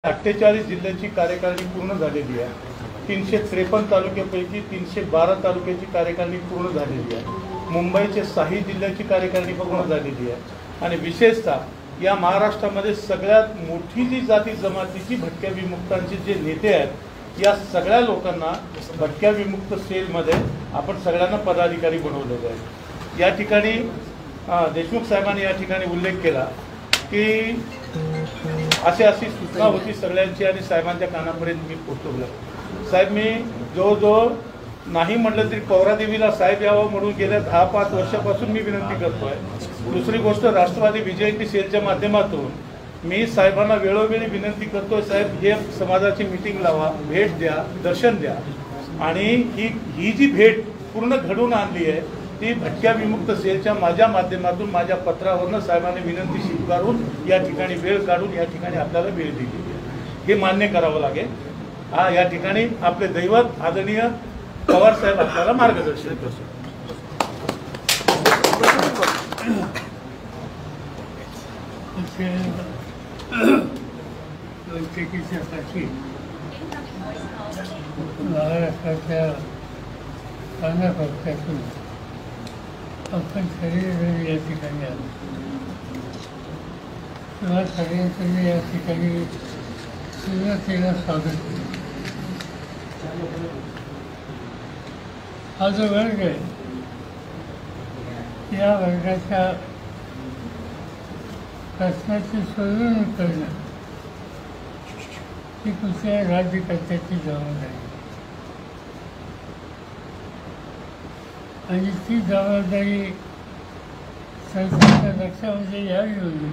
48 जिल्ह्यांची कार्यकारिणी पूर्ण झालेली आहे। 353 तालुक्यापैकी 312 तालुक्याची कार्यकारिणी पूर्ण झालेली आहे। मुंबईचे 6 जिल्ह्याची कार्यकारिणी पूर्ण झालेली आहे। आणि विशेषतः या महाराष्ट्रामध्ये सगळ्यात मोठी जी जाती जमातीची भटक्या विमुक्तांचे जे नेते आहेत या सगळ्या लोकांना भटक्या विमुक्त सेलमध्ये आपण सगळ्यांना पदाधिकारी बनवलेले आहे। या ठिकाणी देशमुख साहेबांनी या ठिकाणी उल्लेख केला की अशी सूचना होती सगळ्यांची आणि साहेबांच्या कानापर्यंत मी पोहोचवलं। साहेब मी जवळजवळ नाही म्हटलं तरी पौरादेवीला साहेब यावं म्हणून गेल्या 10-5 वर्षापासून मी विनंती करतोय। दुसरी गोष्ट राष्ट्रवादी विजयंती सेलच्या माध्यमातून मी साहेबांना वेळोवेळी विनंती करतोय, साहेब हे समाजाची मीटिंग लावा, भेट द्या, दर्शन द्या। आणि ही जी भेट पूर्ण घडून आणली आहे ती भटक्या विमुक्त सेलच्या माझ्या माध्यमातून माझ्या पत्रावरनं साहेबांनी विनंती स्वीकारून या ठिकाणी वेळ काढून या ठिकाणी आपल्याला वेळ दिली आहे, हे मान्य करावं लागेल। या ठिकाणी आपले दैवत आदरणीय पवार साहेब आपल्याला मार्गदर्शन करतो। वैद्यकीयासाठी महाराष्ट्राच्या काना पक्षातून आपण सगळेजण या ठिकाणी आलो। तेव्हा सगळ्यांचं या ठिकाणी सुरुवातीला स्वागत केलं। हा जो वर्ग आहे या वर्गाच्या प्रश्नाची सोडवणूक करणं ही कुठल्या राज्यकर्त्याची जबाबदारी आणि ती जबाबदारी सरकारच्या लक्षामध्ये यावी म्हणून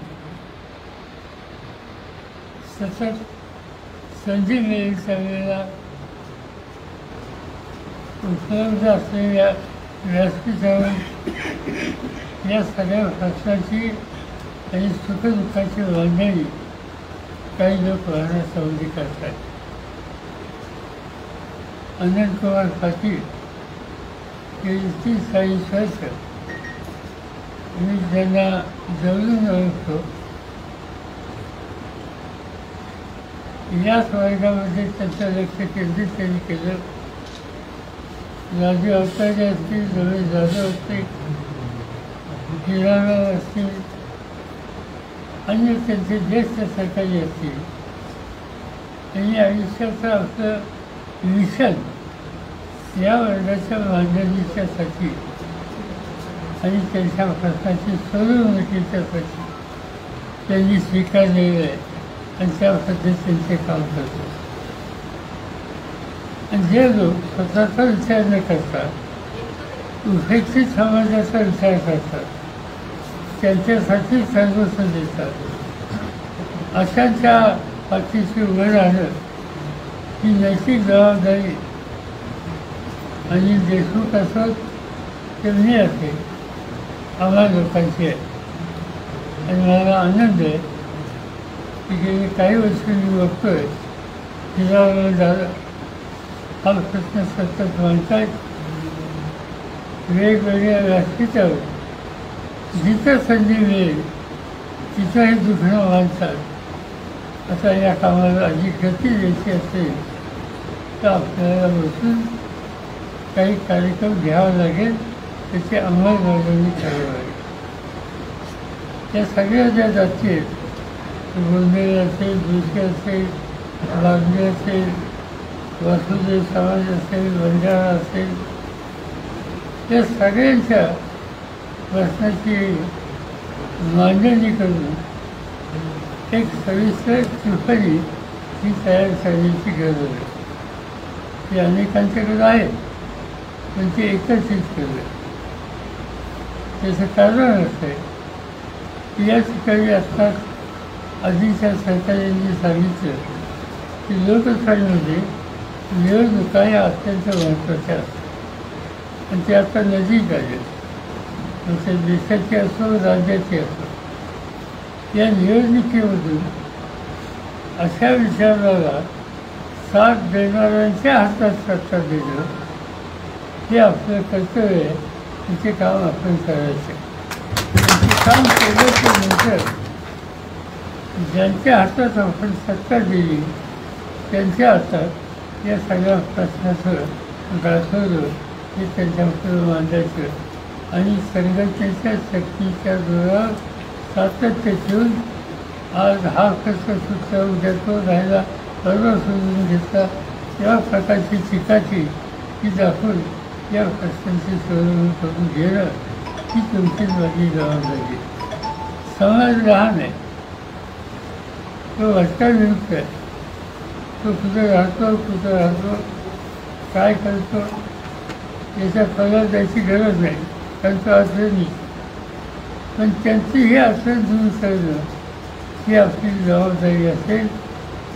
सतत संधी मिळेल त्यावेळेला उपलब्ध असलेल्या व्यासपीठावर या सगळ्या प्रश्नाची आणि सुखदुःखाची बांधणी काही लोक वाहण्यासंबंधी करतात। अनंतकुमार पाटील गेली 30-40 वर्ष मी ज्यांना जवळून ओळखतो याच वर्गामध्ये त्यांचं लक्ष केंद्रित त्यांनी केलं। राजू अवतारे असतील, रमेश जाधव असतील, हिरालाल असतील, अन्य त्यांचे ज्येष्ठ सहकारी असतील, त्यांनी आयुष्याचं आपलं मिशन या वर्गाच्या बांधणीच्यासाठी आणि त्यांच्या प्रश्नाची सोडवणुकीच्यासाठी त्यांनी स्वीकारलेलं आहे आणि त्या पद्धतीने ते काम करतात। आणि जे लोक स्वतःचा विचार न करतात उपेक्षित समाजाचा विचार करतात त्यांच्यासाठी सर्वस्व देतात अशांच्या पाठीशी उभं राहणं ही नैतिक जबाबदारी आणि देशमुख असोत ते मी असेल आम्हा लोकांची आहे। आणि मला आनंद आहे की गेली काही वर्ष मी बघतोय हिरालाल हा प्रश्न सतत मांडतायत वेगवेगळ्या व्यासपीठावर जिथं संधी मिळेल तिथंही दुखणं मांडतात। आता या कामाला अधिक गती द्यायची असेल तर आपल्याला बसून काही कार्यक्रम घ्यावा लागेल, त्याची अंमलबजावणी करावी लागेल। त्या सगळ्या ज्या जाती आहेत गोंधळी असेल, दुसरी असेल, वाघे असेल, वासुदेव समाज असेल, बंजारा असेल, या सगळ्यांच्या प्रश्नाची मांडणी करून एक सविस्तर टिप्पणी ही तयार करण्याची गरज आहे। ती अनेकांच्याकडे आहे पण ती एकत्रित केलं। त्याचं कारण असं आहे की या ठिकाणी असतात आधीच्या सरकारांनी सांगितलं की लोकशाहीमध्ये निवडणुका या अत्यंत महत्त्वाच्या असतात आणि ते आता नजीक आले, म्हणजे देशाची असो राज्याची असो। या निवडणुकीमधून अशा विचाराला साथ देणाऱ्यांच्या हातात सत्ता देणं हे आपलं कर्तव्य आहे। तिचे काम आपण करायचं। ते काम केल्याच्या नंतर ज्यांच्या हातात आपण सत्ता दिली त्यांच्या हातात या सगळ्या प्रश्नाचं गाठवलं हे त्यांच्यापुढे मांडायचं आणि संघटनेच्या शक्तीच्या जोरावर सातत्य ठेवून आज हा कसं सुद्धा उद्या तो राहिला परवा सोडून घेतला या प्रकारची चिकाटी ही दाखवून या प्रश्नांची सोडवणूक करून घेणं ही तुमची माझी जबाबदारी. समाज लहान आहे, तो घटकाविरुद्ध आहे. तो कुठे राहतो काय करतो याच्या फळा द्यायची गरज नाही, कारण तो अडचणी. पण त्यांची ही अडचण दूर करणं ही आपली जबाबदारी असेल.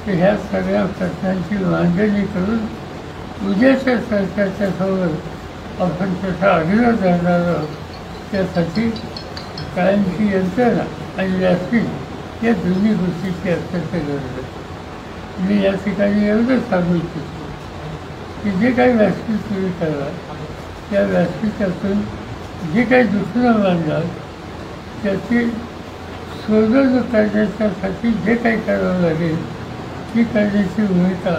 तर ह्या सगळ्या प्रश्नांची मांडणी करून उद्याच्या सरकारच्या समोर आपण कसा अभिनय करणार आहोत त्यासाठी कायमची यंत्रणा आणि व्यासपीठ या दोन्ही गोष्टीची अत्यंत गरज आहे. मी या ठिकाणी एवढंच सांगू इच्छितो की जे काही व्यासपीठ सुरू करा त्या व्यासपीठातून जे काही दुसरं मांडाल त्याची सोडवणूक करण्यासाठी जे काही करावं लागेल ती करण्याची भूमिका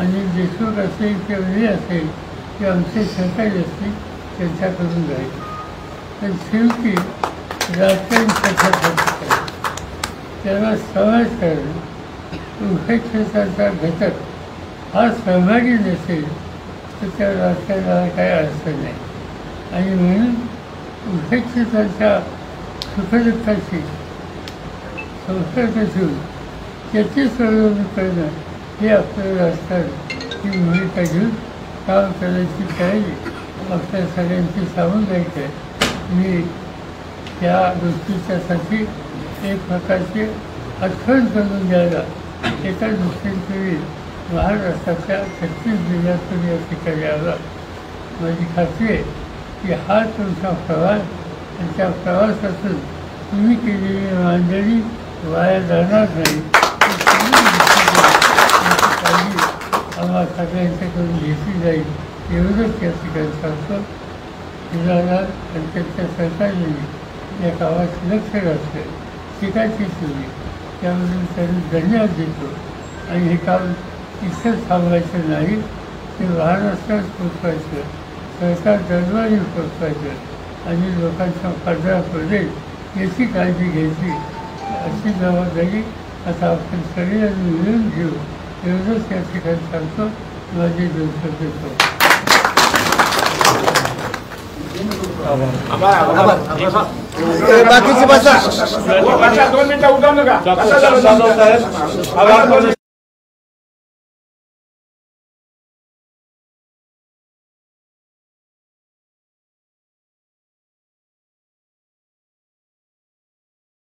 आणि देशमुख असेल किंवा मी असेल किंवा आमचे सहकारी असतील त्यांच्याकडून जाईल. पण शेवटी राजकारण कशासाठी त्याला समाज करणं उपेक्षेचा घटक हा सहभागी नसेल तर त्या राजकारणाला काही अडचण नाही. आणि म्हणून उपेक्षितांच्या सुखदुःखाची संसर्ग ठेवून त्याची सोडवणूक करणं हे आपलं राजकारण ही भूमिका घेऊन काम करायची तयारी आपल्या सगळ्यांची सामुदायिक आहे. मी त्या गोष्टीच्यासाठी एक प्रकारची आठवण करून द्यायला एका दुसरीकडे महाराष्ट्राच्या 36 जिल्ह्यातून या ठिकाणी आला. माझी खात्री आहे की हा तुमचा प्रवास आणि त्या प्रवासातून तुम्ही केलेली मांडणी वाया जाणार नाही काळजी आम्हाला सगळ्यांच्याकडून घेतली जाईल एवढंच या ठिकाणी सांगतो. जिल्हादार आणि त्यांच्या सरकारने या गावात लक्ष घातलं, शिकायची सुरू त्यामधून त्यांनी धन्यवाद देतो. आणि हे काम इथंच थांबवायचं नाही, ते महाराष्ट्रात पोचवायचं, सरकार दरबारी पोचवायचं आणि लोकांच्या पदरात पडेल याची काळजी घ्यायची अशी जबाबदारी आता आपण सगळ्यांनी मिळून घेऊ एवढंच या ठिकाणी सांगतो. माझे दोन शब्द देतो. बाकीची भाषा 2 मिनिटं उठवू नका.